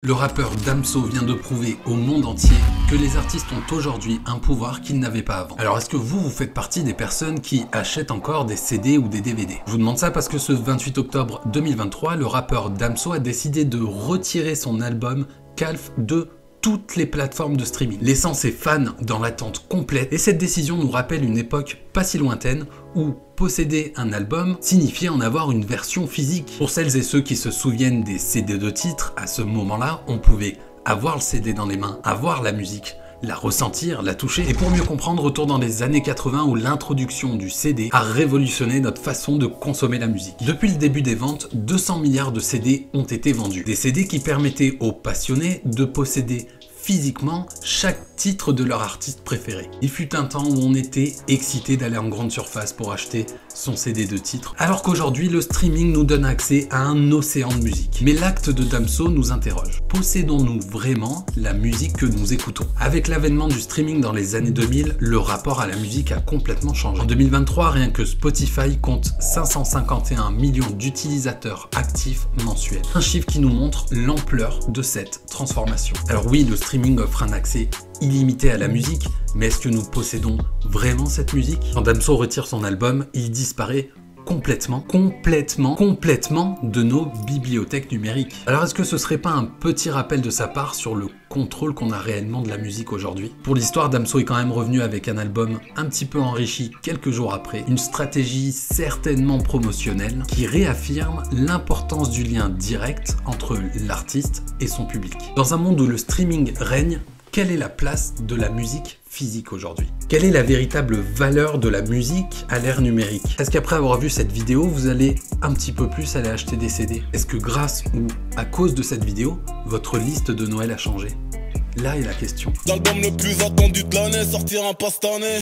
Le rappeur Damso vient de prouver au monde entier que les artistes ont aujourd'hui un pouvoir qu'ils n'avaient pas avant. Alors est-ce que vous faites partie des personnes qui achètent encore des CD ou des DVD? Je vous demande ça parce que ce 28 octobre 2023, le rappeur Damso a décidé de retirer son album Calf de toutes les plateformes de streaming, laissant ses fans dans l'attente complète. Et cette décision nous rappelle une époque pas si lointaine où posséder un album signifiait en avoir une version physique. Pour celles et ceux qui se souviennent des CD de titres, à ce moment-là, on pouvait avoir le CD dans les mains, avoir la musique, la ressentir, la toucher. Et pour mieux comprendre, retour dans les années 80 où l'introduction du CD a révolutionné notre façon de consommer la musique. Depuis le début des ventes, 200 milliards de CD ont été vendus. Des CD qui permettaient aux passionnés de posséder physiquement chaque titre de leur artiste préféré. Il fut un temps où on était excité d'aller en grande surface pour acheter son CD de titre, alors qu'aujourd'hui le streaming nous donne accès à un océan de musique. Mais l'acte de Damso nous interroge. Possédons-nous vraiment la musique que nous écoutons? Avec l'avènement du streaming dans les années 2000, le rapport à la musique a complètement changé. En 2023, rien que Spotify compte 551 millions d'utilisateurs actifs mensuels. Un chiffre qui nous montre l'ampleur de cette transformation. Alors oui, le streaming offre un accès illimité à la musique, mais est-ce que nous possédons vraiment cette musique? Quand Damso retire son album, il disparaît complètement de nos bibliothèques numériques. Alors est-ce que ce serait pas un petit rappel de sa part sur le contrôle qu'on a réellement de la musique aujourd'hui? Pour l'histoire, Damso est quand même revenu avec un album un petit peu enrichi quelques jours après, une stratégie certainement promotionnelle qui réaffirme l'importance du lien direct entre l'artiste et son public. Dans un monde où le streaming règne, quelle est la place de la musique physique aujourd'hui? Quelle est la véritable valeur de la musique à l'ère numérique? Est-ce qu'après avoir vu cette vidéo, vous allez un petit peu plus aller acheter des CD? Est-ce que grâce ou à cause de cette vidéo, votre liste de Noël a changé? Là est la question. L'album le plus attendu de l'année, sortir un passe-année.